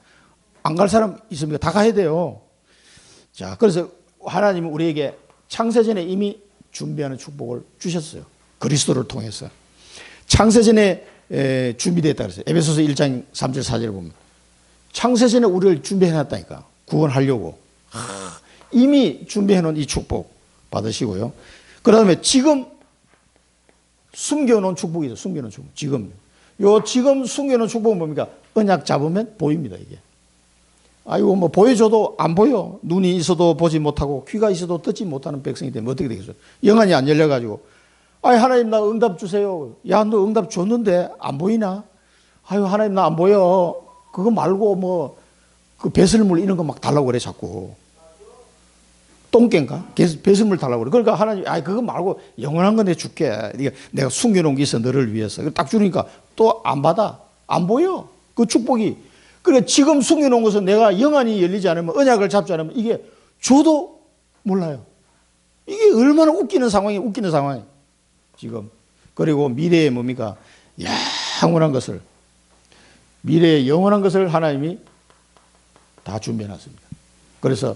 안 갈 사람 있습니까? 다 가야 돼요. 자, 그래서 하나님은 우리에게 창세전에 이미 준비하는 축복을 주셨어요. 그리스도를 통해서. 창세전에 준비되었다 그랬어요. 에베소서 1장 3절 4절을 보면 창세전에 우리를 준비해놨다니까. 구원하려고. 이미 준비해놓은 이 축복 받으시고요. 그 다음에 지금 숨겨놓은 축복이죠. 숨겨놓은 축복. 지금 숨겨놓은 축복은 뭡니까? 언약 잡으면 보입니다, 이게. 아이고, 뭐, 보여줘도 안 보여. 눈이 있어도 보지 못하고, 귀가 있어도 듣지 못하는 백성이 되면 어떻게 되겠어요? 영안이 안 열려가지고, 아이, 하나님 나 응답 주세요. 야, 너 응답 줬는데 안 보이나? 아유, 하나님 나 안 보여. 그거 말고 뭐, 그 배설물 이런 거 막 달라고 그래, 자꾸. 똥개인가? 배설물 달라고 그래. 그러니까 하나님, 아이, 그거 말고 영원한 거 내 줄게. 내가 숨겨놓은 게 있어, 너를 위해서. 딱 주니까 또 안 받아. 안 보여. 그 축복이. 그러니까 지금 숨겨놓은 것은 내가 영안이 열리지 않으면, 언약을 잡지 않으면 이게 줘도 몰라요. 이게 얼마나 웃기는 상황이에요. 지금. 그리고 미래에 뭡니까? 영원한 것을, 미래의 영원한 것을 하나님이 다 준비해놨습니다. 그래서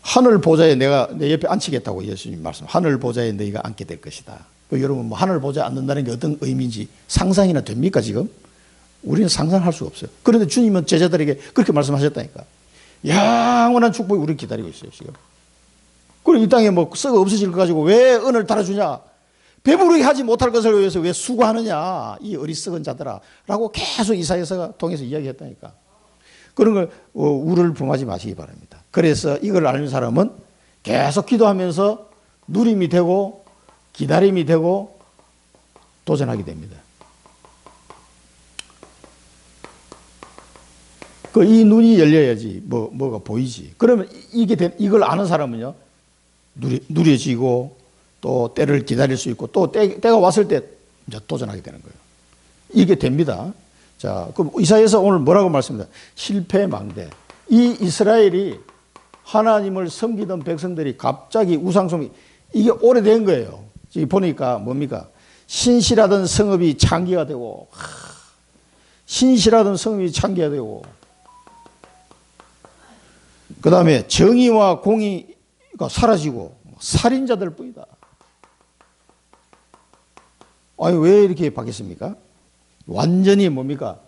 하늘 보좌에 내가 내 옆에 앉히겠다고 예수님 말씀. 하늘 보좌에 너희가 앉게 될 것이다. 여러분 뭐 하늘 보좌에 앉는다는 게 어떤 의미인지 상상이나 됩니까 지금? 우리는 상상할 수가 없어요. 그런데 주님은 제자들에게 그렇게 말씀하셨다니까. 영원한 축복이 우리를 기다리고 있어요 지금. 그리고 이 땅에 뭐 썩어 없어질 거 가지고 왜 은을 달아주냐? 배부르게 하지 못할 것을 위해서 왜 수고하느냐? 이 어리석은 자들아 라고 계속 이사야서가 통해서 이야기했다니까. 그런 걸 우를 범하지 마시기 바랍니다. 그래서 이걸 아는 사람은 계속 기도하면서 누림이 되고 기다림이 되고 도전하게 됩니다. 그 이 눈이 열려야지 뭐가 보이지. 그러면 이걸 아는 사람은요 누려지고 또 때를 기다릴 수 있고 또 때가 왔을 때 이제 도전하게 되는 거예요. 이게 됩니다. 자, 그럼 이사야서 오늘 뭐라고 말씀합니다? 실패망대. 이 이스라엘이 하나님을 섬기던 백성들이 갑자기 우상숭배, 이게 오래된 거예요. 지금 보니까 뭡니까? 신실하던 성읍이 창기가 되고, 신실하던 성읍이 창기가 되고, 그 다음에 정의와 공의가 사라지고 살인자들 뿐이다. 아니, 왜 이렇게 바뀌었습니까? 완전히 뭡니까?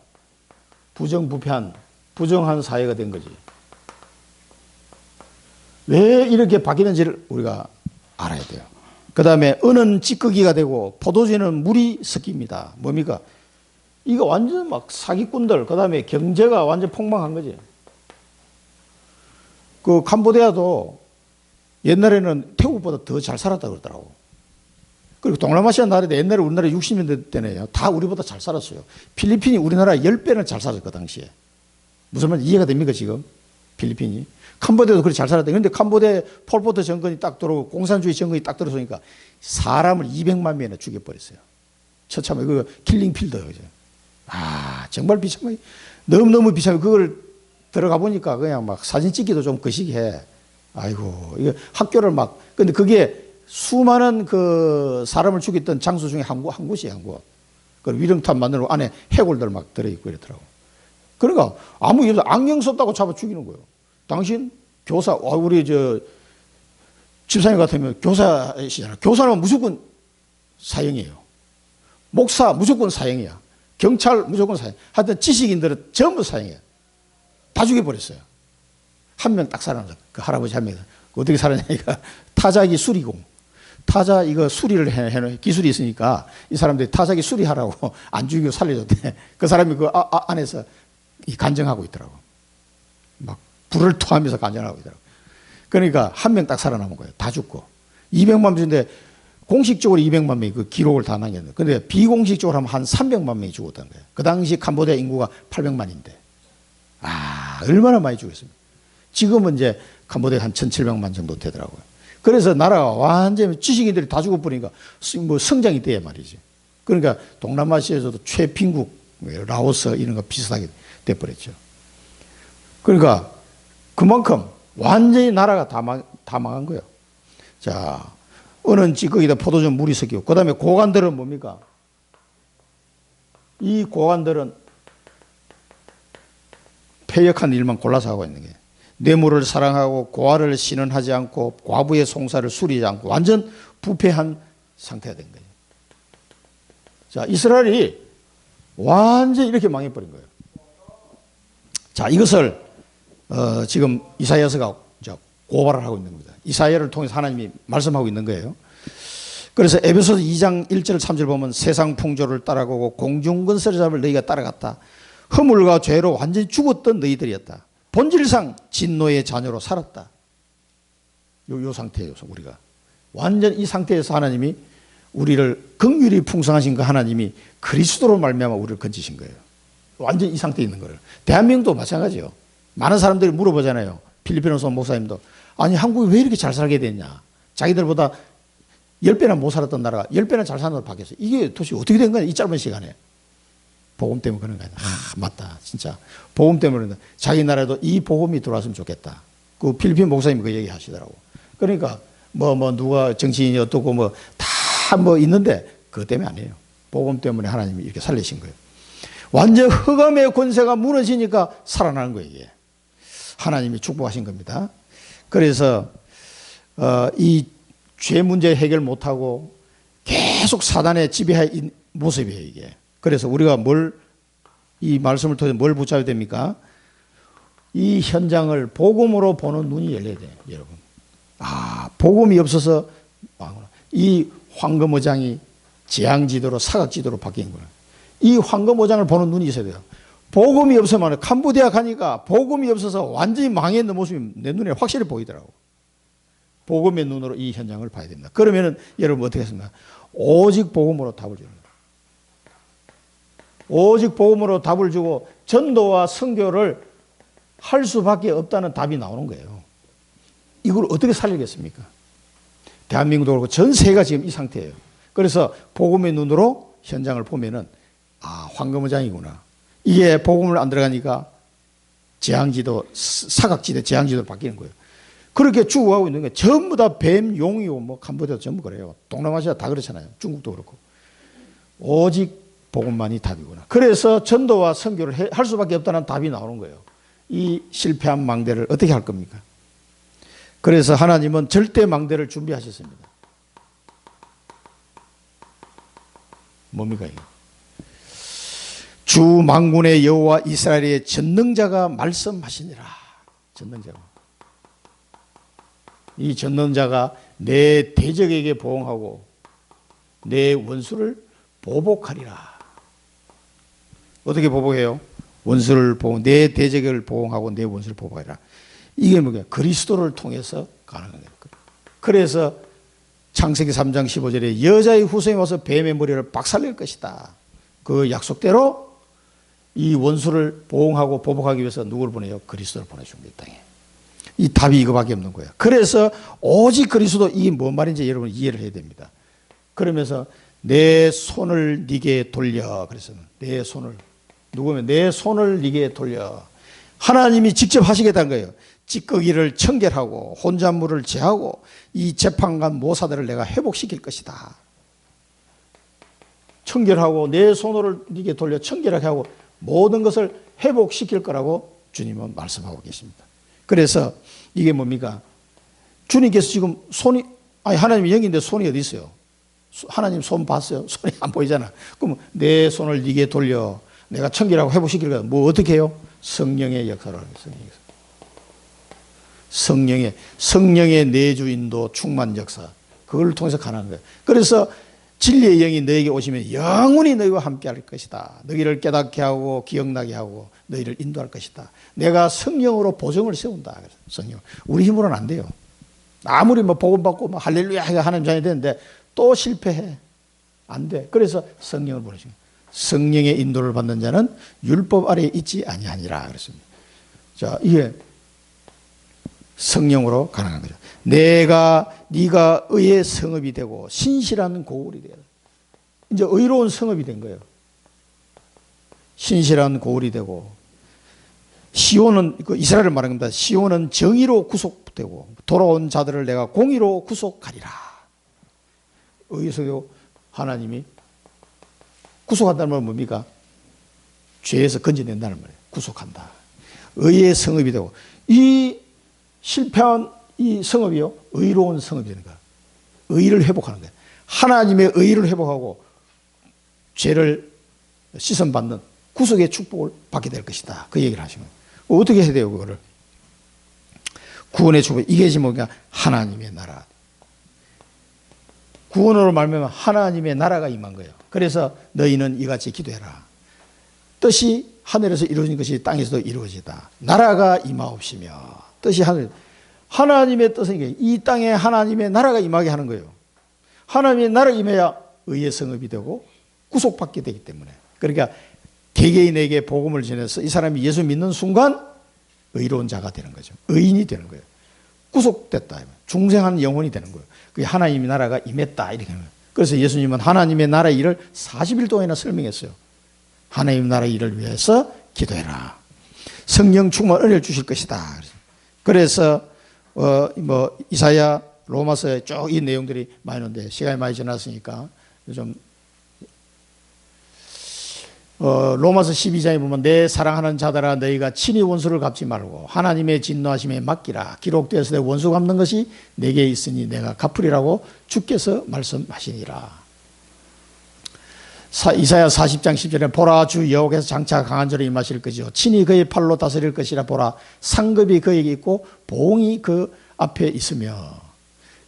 부정부패한, 부정한 사회가 된 거지. 왜 이렇게 바뀌는지를 우리가 알아야 돼요. 그 다음에 은은 찌꺼기가 되고 포도주는 물이 섞입니다. 뭡니까? 이거 완전 막 사기꾼들, 그 다음에 경제가 완전 폭망한 거지. 그 캄보디아도 옛날에는 태국보다 더 잘 살았다고 그러더라고. 그리고 동남아시아 나라도 옛날에 우리나라 60년대 때는 다 우리보다 잘 살았어요. 필리핀이 우리나라 10배는 잘 살았을 그 당시에. 무슨 말 이해가 됩니까 지금? 필리핀이. 캄보디아도 그렇게 잘 살았대. 그런데 캄보디아 폴포트 정권이 딱 들어오고 공산주의 정권이 딱 들어서니까 사람을 200만 명이나 죽여버렸어요. 처참해. 그거 킬링필드예요. 아, 정말 비참해. 너무너무 비참해. 그걸 들어가 보니까 그냥 막 사진 찍기도 좀 거시기해. 아이고, 이거 학교를 막, 근데 그게 수많은 그 사람을 죽였던 장소 중에 한 곳이에요, 한 곳. 그 위령탑 만들고 안에 해골들 막 들어있고 이러더라고. 그러니까 아무 이유 없어. 안경 썼다고 잡아 죽이는 거예요. 당신 교사, 우리 집사님 같으면 교사이시잖아요. 교사는 무조건 사형이에요. 목사 무조건 사형이야. 경찰 무조건 사형. 하여튼 지식인들은 전부 사형이야. 다 죽여버렸어요. 한 명 딱 살아남았어. 그 할아버지 한 명. 어떻게 살았냐니까 타자기 수리공. 타자 이거 수리를 해놓은 기술이 있으니까 이 사람들이 타자기 수리하라고 안 죽이고 살려줬대. 그 사람이 그 안에서 간증하고 있더라고. 막 불을 토하면서 간증하고 있더라고. 그러니까 한 명 딱 살아남은 거예요. 다 죽고. 200만 명인데 공식적으로 200만 명이 그 기록을 다 남겼는데 근데 비공식적으로 하면 한 300만 명이 죽었다는 거예요. 그 당시 캄보디아 인구가 800만인데. 아, 얼마나 많이 죽었습니까? 지금은 이제 캄보디아 한 1700만 정도 되더라고요. 그래서 나라가 완전히 지식인들이 다 죽어버리니까 뭐 성장이 돼야 말이지. 그러니까 동남아시아에서도 최贫국, 라오스 이런 거 비슷하게 돼버렸죠. 그러니까 그만큼 완전히 나라가 다 망한 거예요. 자, 은은 찌꺼기다 포도주 물이 섞이고, 그 다음에 고관들은 뭡니까? 이 고관들은 패역한 일만 골라서 하고 있는 거예요. 뇌물을 사랑하고 고아를 신원하지 않고 과부의 송사를 수리하지 않고 완전 부패한 상태가 된 거예요. 자, 이스라엘이 완전히 이렇게 망해버린 거예요. 자, 이것을 지금 이사야서가 고발을 하고 있는 겁니다. 이사야를 통해서 하나님이 말씀하고 있는 거예요. 그래서 에베소서 2장 1절 3절 보면 세상 풍조를 따라가고 공중건설을 잡을 너희가 따라갔다. 허물과 죄로 완전히 죽었던 너희들이었다. 본질상 진노의 자녀로 살았다. 요 상태예요, 우리가. 완전 이 상태에서 하나님이 우리를 긍휼히 풍성하신 그 하나님이 그리스도로 말미암아 우리를 건지신 거예요. 완전 이 상태에 있는 거예요. 대한민국도 마찬가지예요. 많은 사람들이 물어보잖아요. 필리핀에서 온 목사님도. 아니, 한국이 왜 이렇게 잘 살게 됐냐. 자기들보다 10배나 못 살았던 나라가 10배나 잘 사는 나라로 바뀌었어요. 이게 도대체 어떻게 된 거냐, 이 짧은 시간에. 복음 때문에 그런 거야. 아, 맞다. 진짜. 복음 때문에 그런다. 자기 나라에도 이 복음이 들어왔으면 좋겠다. 그 필리핀 목사님이 그 얘기 하시더라고. 그러니까, 누가 정치인이 어떻고 다 있는데, 그것 때문에 아니에요. 복음 때문에 하나님이 이렇게 살리신 거예요. 완전 흑암의 권세가 무너지니까 살아나는 거예요, 이게. 하나님이 축복하신 겁니다. 그래서, 이 죄 문제 해결 못하고 계속 사단의 지배하의 모습이에요, 이게. 그래서 우리가 이 말씀을 통해서 뭘 붙잡아야 됩니까? 이 현장을 복음으로 보는 눈이 열려야 돼요, 여러분. 아, 복음이 없어서 이 황금어장이 재앙지도로 사각지도로 바뀐 거예요. 이 황금어장을 보는 눈이 있어야 돼요. 복음이 없으면 캄보디아 가니까 복음이 없어서 완전히 망했는 모습이 내 눈에 확실히 보이더라고. 복음의 눈으로 이 현장을 봐야 됩니다. 그러면은 여러분 어떻게 했습니까? 오직 복음으로 답을 주는 거예요. 오직 복음으로 답을 주고 전도와 선교를 할 수밖에 없다는 답이 나오는 거예요. 이걸 어떻게 살리겠습니까? 대한민국도 그렇고 전 세계가 지금 이 상태예요. 그래서 복음의 눈으로 현장을 보면은 아, 황금어장이구나. 이게 복음을 안 들어가니까 재앙지도, 사각지대 재앙지도로 바뀌는 거예요. 그렇게 죽어가고 있는 게 전부 다 뱀, 용이고 뭐 캄보디아도 전부 그래요. 동남아시아 다 그렇잖아요. 중국도 그렇고. 오직 복음만이 답이구나. 그래서 전도와 선교를 할 수밖에 없다는 답이 나오는 거예요. 이 실패한 망대를 어떻게 할 겁니까? 그래서 하나님은 절대 망대를 준비하셨습니다. 뭡니까 이거? 주 만군의 여호와 이스라엘의 전능자가 말씀하시니라. 전능자가. 이 전능자가 내 대적에게 보응하고 내 원수를 보복하리라. 어떻게 보복해요? 원수를 보복, 내 대적을 보응하고 내 원수를 보복하리라. 이게 뭐냐? 그리스도를 통해서 가능한 거예요. 그래서 창세기 3장 15절에 여자의 후손이 와서 뱀의 머리를 박살낼 것이다. 그 약속대로 이 원수를 보응하고 보복하기 위해서 누구를 보내요? 그리스도를 보내줍니다. 이 땅에. 이 답이 이거밖에 없는 거예요. 그래서 오직 그리스도, 이게 뭔 말인지 여러분 이해를 해야 됩니다. 그러면서 내 손을 네게 돌려. 그래서 내 손을, 누구면 내 손을 네게 돌려. 하나님이 직접 하시겠다는 거예요. 찌꺼기를 청결하고 혼잣물을 제하고 이 재판관 모사들을 내가 회복시킬 것이다. 청결하고 내 손을 네게 돌려 청결하게 하고 모든 것을 회복시킬 거라고 주님은 말씀하고 계십니다. 그래서 이게 뭡니까? 주님께서 지금 손이, 아니 하나님이 영인데 손이 어디 있어요? 하나님 손 봤어요? 손이 안 보이잖아. 그럼 내 손을 네게 돌려 내가 청결하고 회복시킬 거야. 뭐 어떻게 해요? 성령의 역사를 하는 거예요. 성령의 내주인도 충만 역사, 그걸 통해서 가능한 거예요. 그래서 진리의 영이 너에게 오시면 영원히 너희와 함께 할 것이다. 너희를 깨닫게 하고 기억나게 하고 너희를 인도할 것이다. 내가 성령으로 보정을 세운다. 성령. 우리 힘으로는 안 돼요. 아무리 뭐 복음 받고 뭐 할렐루야 하나님 자녀이 되는데 또 실패해. 안 돼. 그래서 성령을 보내신 거예요. 성령의 인도를 받는 자는 율법 아래에 있지 아니하니라 그랬습니다. 자, 이게 성령으로 가능한 거죠. 네가 의의 성읍이 되고 신실한 고울이 되어. 이제 의로운 성읍이 된 거예요. 신실한 고울이 되고, 시온은, 이스라엘을 말하는 겁니다. 시온은 정의로 구속되고 돌아온 자들을 내가 공의로 구속하리라. 여기서 하나님이 구속한다는 말은 뭡니까? 죄에서 건져낸다는 말이에요. 구속한다. 의의 성읍이 되고, 이 실패한 이 성읍이요, 의로운 성읍이 되는 거야. 의를 회복하는 거야. 하나님의 의를 회복하고 죄를 씻음받는 구속의 축복을 받게 될 것이다. 그 얘기를 하신 거예요. 어떻게 해야 돼요, 그거를? 구원의 축복. 이게 지금 뭐냐? 하나님의 나라. 구원으로 말하면 하나님의 나라가 임한 거예요. 그래서 너희는 이같이 기도해라. 뜻이 하늘에서 이루어진 것이 땅에서도 이루어지다. 나라가 임하옵시며. 뜻이 하나님의 뜻은 이 땅에 하나님의 나라가 임하게 하는 거예요. 하나님의 나라가 임해야 의의 성읍이 되고 구속받게 되기 때문에. 그러니까 개개인에게 복음을 전해서 이 사람이 예수 믿는 순간 의로운 자가 되는 거죠. 의인이 되는 거예요. 구속됐다. 중생한 영혼이 되는 거예요. 그게 하나님의 나라가 임했다. 이렇게 하는 거예요. 그래서 예수님은 하나님의 나라의 일을 40일 동안이나 설명했어요. 하나님의 나라의 일을 위해서 기도해라. 성령 충만 은혜를 주실 것이다. 그래서 이사야, 로마서에 쭉 이 내용들이 많이 있는데 시간이 많이 지났으니까 좀 로마서 12장에 보면 내 사랑하는 자들아 너희가 친히 원수를 갚지 말고 하나님의 진노하심에 맡기라. 기록되어서 내 원수 갚는 것이 내게 있으니 내가 갚으리라고 주께서 말씀하시니라. 이사야 40장 10절에 보라 주 여호와께서 장차 강한 자로 임하실 것이요 친히 그의 팔로 다스릴 것이라. 보라 상급이 그에게 있고 보응이 그 앞에 있으며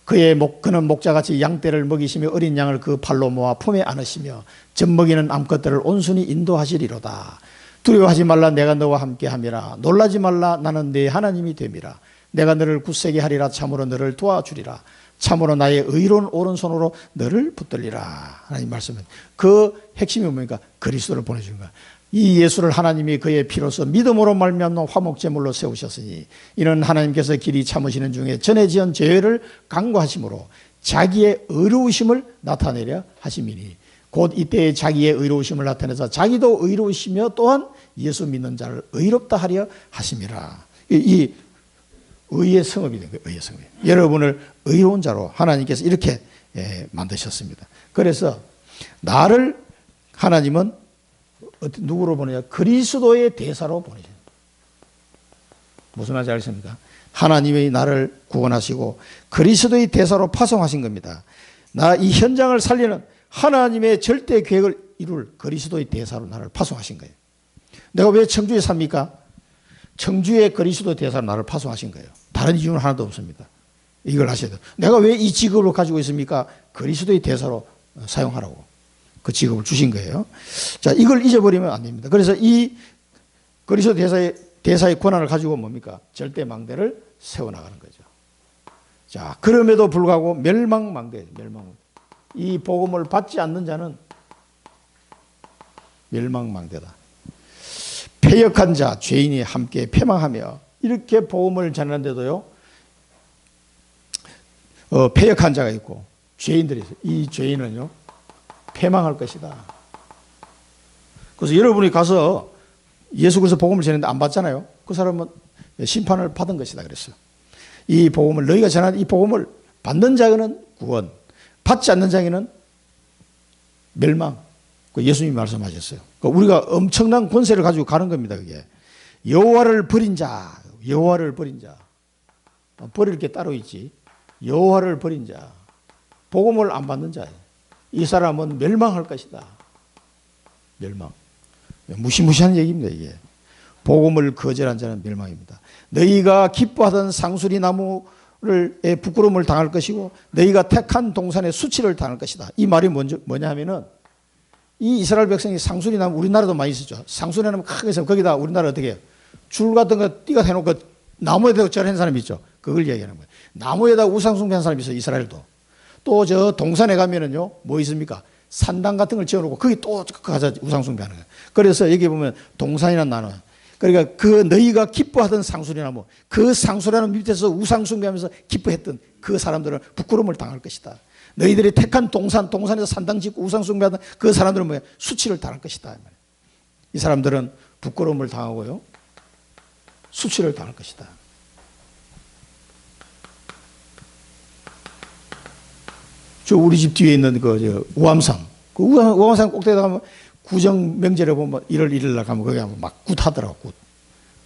그는 목자같이 양떼를 먹이시며 어린 양을 그 팔로 모아 품에 안으시며 젖먹이는 암컷들을 온순히 인도하시리로다. 두려워하지 말라. 내가 너와 함께함이라. 놀라지 말라. 나는 네 하나님이 됨이라. 내가 너를 굳세게 하리라. 참으로 너를 도와주리라. 참으로 나의 의로운 오른손으로 너를 붙들리라. 하나님 말씀은 그 핵심이 뭡니까? 그리스도를 보내주는 거야. 이 예수를 하나님이 그의 피로서 믿음으로 말미암는 화목제물로 세우셨으니 이는 하나님께서 길이 참으시는 중에 전에 지은 죄를 간구하심으로 자기의 의로우심을 나타내려 하심이니 곧 이때에 자기의 의로우심을 나타내서 자기도 의로우시며 또한 예수 믿는 자를 의롭다 하려 하심이라. 이 의의 성읍이 된 거예요. 의의 성읍. 여러분을 의로운 자로 하나님께서 이렇게 만드셨습니다. 그래서 나를 하나님은 누구로 보내냐? 그리스도의 대사로 보내셨습니다. 무슨 말인지 알겠습니까? 하나님이 나를 구원하시고 그리스도의 대사로 파송하신 겁니다. 나 이 현장을 살리는 하나님의 절대 계획을 이룰 그리스도의 대사로 나를 파송하신 거예요. 내가 왜 청주에 삽니까? 청주의 그리스도 대사로 나를 파송하신 거예요. 다른 이유는 하나도 없습니다. 이걸 아셔야 돼요. 내가 왜 이 직업을 가지고 있습니까? 그리스도의 대사로 사용하라고 그 직업을 주신 거예요. 자, 이걸 잊어버리면 안 됩니다. 그래서 이 그리스도 대사의 권한을 가지고 뭡니까? 절대 망대를 세워나가는 거죠. 자, 그럼에도 불구하고 멸망망대예요. 이 복음을 받지 않는 자는 멸망망대다. 패역한 자, 죄인이 함께 패망하며 이렇게 복음을 전하는데도요, 패역한 자가 있고 죄인들이 있어요. 이 죄인은요, 패망할 것이다. 그래서 여러분이 가서 예수 그리스도 복음을 전했는데 안 받잖아요. 그 사람은 심판을 받은 것이다 그랬어요. 이 복음을 너희가 전하는 이 복음을 받는 자에게는 구원, 받지 않는 자에게는 멸망. 예수님이 말씀하셨어요. 우리가 엄청난 권세를 가지고 가는 겁니다. 그게 여호와를 버린 자, 여호와를 버린 자, 버릴 게 따로 있지. 여호와를 버린 자, 복음을 안 받는 자, 이 사람은 멸망할 것이다. 멸망. 무시무시한 얘기입니다. 이게 복음을 거절한 자는 멸망입니다. 너희가 기뻐하던 상수리 나무를 부끄러움을 당할 것이고 너희가 택한 동산의 수치를 당할 것이다. 이 말이 뭐냐 하면은 이 이스라엘 백성이 상수리 나무, 우리나라도 많이 있었죠. 상수리 나무 크게 해서 거기다 우리나라 어떻게 해요? 줄 같은 거 띠가 해놓고 나무에 대고 절하는 사람이 있죠. 그걸 얘기하는 거예요. 나무에다 우상숭배하는 사람이 있어요. 이스라엘도. 또 저 동산에 가면은요, 뭐 있습니까? 산당 같은 걸 지어놓고 거기 또 가서 우상숭배하는 거예요. 그래서 여기 보면 동산이란 나눠. 그러니까 그 너희가 기뻐하던 상수리나무, 그 상수리나무 밑에서 우상숭배하면서 기뻐했던 그 사람들은 부끄러움을 당할 것이다. 너희들이 택한 동산에서 산당 짓고 우상숭배하던 그 사람들은 뭐야? 수치를 당할 것이다. 이 사람들은 부끄러움을 당하고요, 수치를 당할 것이다. 저 우리 집 뒤에 있는 그 우암산, 그 우암산 꼭대기에 가면 구정 명절에 보면 1월 1일 날 가면 거기 가면 막 굿하더라고,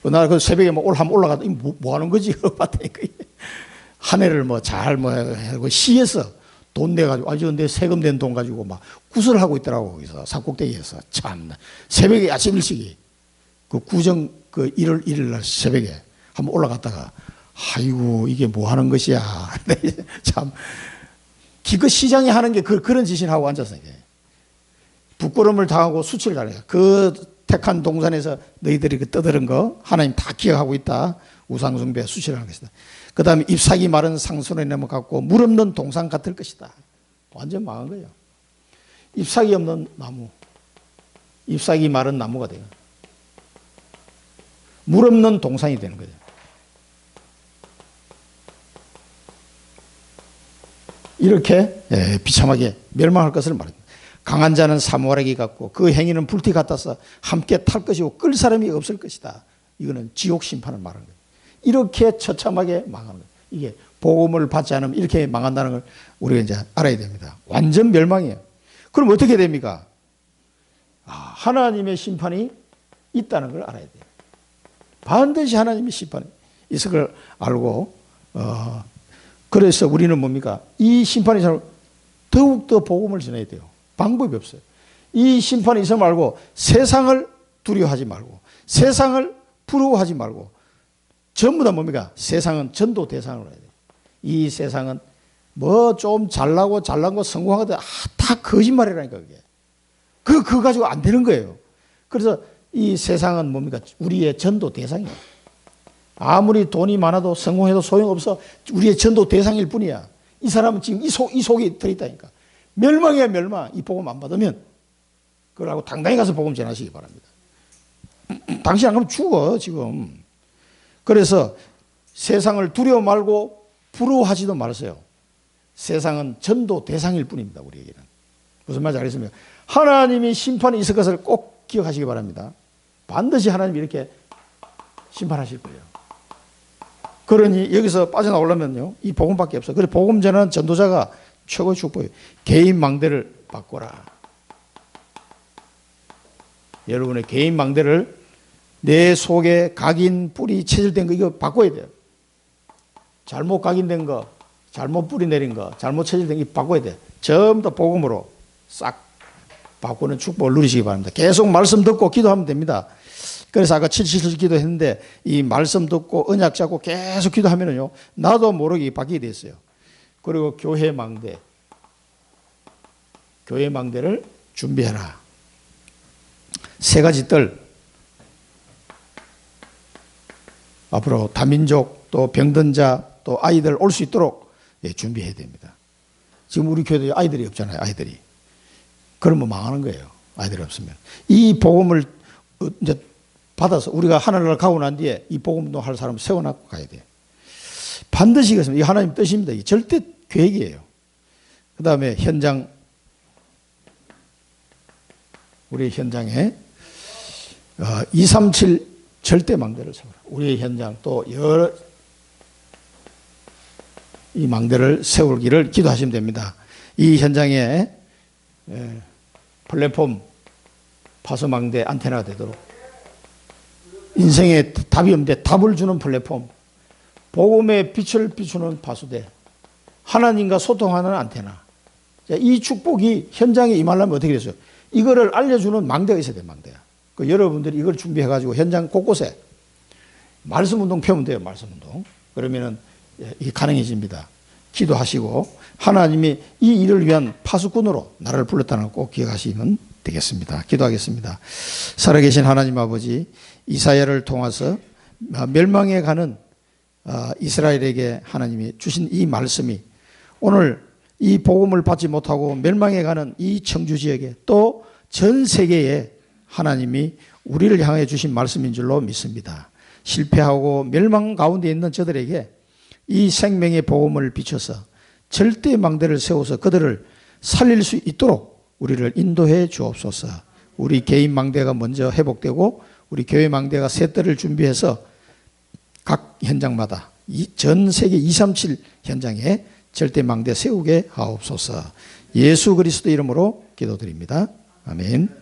굿. 나 그 새벽에 뭐 한번 올라가다 뭐 하는 거지? 봤더니 한 해를 뭐 잘 뭐 하고 시에서 돈 내가지고 아주 내 세금 낸 돈 가지고 막 굿을 하고 있더라고. 거기서 산꼭대기에서 참 새벽에 아침 일찍이 그 구정 그 1월 1일 날 새벽에 한번 올라갔다가 아이고 이게 뭐 하는 것이야. 참 기껏 시장에 하는 게 그런 짓을 하고 앉아서 부끄러움을 당하고 수치를 당해요. 그 택한 동산에서 너희들이 그 떠드는 거 하나님 다 기억하고 있다. 우상숭배 수치를 하는 것이다. 그 다음에 잎사귀 마른 상수리 나무 같고 물 없는 동산 같을 것이다. 완전 망한 거예요. 잎사귀 없는 나무, 잎사귀 마른 나무가 돼요. 물 없는 동산이 되는 거죠. 이렇게 비참하게 멸망할 것을 말합니다. 강한 자는 사모라기 같고 그 행위는 불티 같아서 함께 탈 것이고 끌 사람이 없을 것이다. 이거는 지옥 심판을 말하는 거예요. 이렇게 처참하게 망하는 거예요. 이게 복음을 받지 않으면 이렇게 망한다는 걸 우리가 이제 알아야 됩니다. 완전 멸망이에요. 그럼 어떻게 됩니까? 하나님의 심판이 있다는 걸 알아야 돼요. 반드시 하나님의 심판이 있을 걸 알고, 그래서 우리는 뭡니까? 이 심판이 있으면 더욱더 복음을 전해야 돼요. 방법이 없어요. 이 심판이 있으면 말고 세상을 두려워하지 말고 세상을 부러워하지 말고 전부 다 뭡니까? 세상은 전도 대상으로 해야 돼요. 이 세상은 뭐 좀 잘난 거 성공하거든. 다 거짓말이라니까 그게. 그거 가지고 안 되는 거예요. 그래서 이 세상은 뭡니까? 우리의 전도 대상이에요. 아무리 돈이 많아도 성공해도 소용없어. 우리의 전도 대상일 뿐이야. 이 사람은 지금 이 속에 들어있다니까. 멸망이야 멸망. 이 복음 안 받으면 그러고 당당히 가서 복음 전하시기 바랍니다. 당신 안 가면 죽어 지금. 그래서 세상을 두려워 말고 부러워하지도 말으세요. 세상은 전도 대상일 뿐입니다. 우리에게는. 무슨 말인지 알겠습니까? 하나님이 심판이 있을 것을 꼭 기억하시기 바랍니다. 반드시 하나님이 이렇게 심판하실 거예요. 그러니 여기서 빠져나오려면요, 이 복음밖에 없어. 그래서 복음 전하는 전도자가 최고의 축복이에요. 개인 망대를 바꿔라. 여러분의 개인 망대를, 내 속에 각인, 뿌리, 체질된 거 이거 바꿔야 돼요. 잘못 각인된 거, 잘못 뿌리 내린 거, 잘못 체질된 거 바꿔야 돼요. 전부 다 복음으로 싹 바꾸는 축복을 누리시기 바랍니다. 계속 말씀 듣고 기도하면 됩니다. 그래서 아까 77 기도했는데 이 말씀 듣고 언약 잡고 계속 기도하면은요, 나도 모르게 바뀌게 됐어요. 그리고 교회 망대를 준비해라. 세 가지 뜰, 앞으로 다민족 또 병든 자 또 아이들 올 수 있도록 준비해야 됩니다. 지금 우리 교회도 아이들이 없잖아요. 아이들이. 그러면 망하는 거예요. 아이들이 없으면. 이 복음을 이제 받아서 우리가 하나님을 가고 난 뒤에 이 복음도 할 사람을 세워놓고 가야 돼요. 반드시 그렇습니다. 이 하나님 뜻입니다. 이 절대 계획이에요. 그 다음에 현장, 우리 현장에 237 절대 망대를 세워라. 우리의 현장 또 여러 이 망대를 세우기를 기도하시면 됩니다. 이 현장에 플랫폼 파수망대 안테나가 되도록, 인생에 답이 없는데 답을 주는 플랫폼, 복음의 빛을 비추는 파수대, 하나님과 소통하는 안테나. 이 축복이 현장에 임하려면 어떻게 되죠? 이거를 알려주는 망대가 있어야 돼요. 망대야. 여러분들이 이걸 준비해가지고 현장 곳곳에 말씀운동 펴면 돼요. 말씀운동. 그러면은 이게 가능해집니다. 기도하시고 하나님이 이 일을 위한 파수꾼으로 나를 불렀다는 걸 꼭 기억하시면 되겠습니다. 기도하겠습니다. 살아계신 하나님 아버지, 이사야를 통해서 멸망해 가는 이스라엘에게 하나님이 주신 이 말씀이 오늘 이 복음을 받지 못하고 멸망해 가는 이 청주 지역에 또 전 세계에 하나님이 우리를 향해 주신 말씀인 줄로 믿습니다. 실패하고 멸망 가운데 있는 저들에게 이 생명의 복음을 비춰서 절대 망대를 세워서 그들을 살릴 수 있도록 우리를 인도해 주옵소서. 우리 개인 망대가 먼저 회복되고 우리 교회 망대가 새 뜰을 준비해서 각 현장마다 전 세계 237 현장에 절대 망대 세우게 하옵소서. 예수 그리스도 이름으로 기도드립니다. 아멘.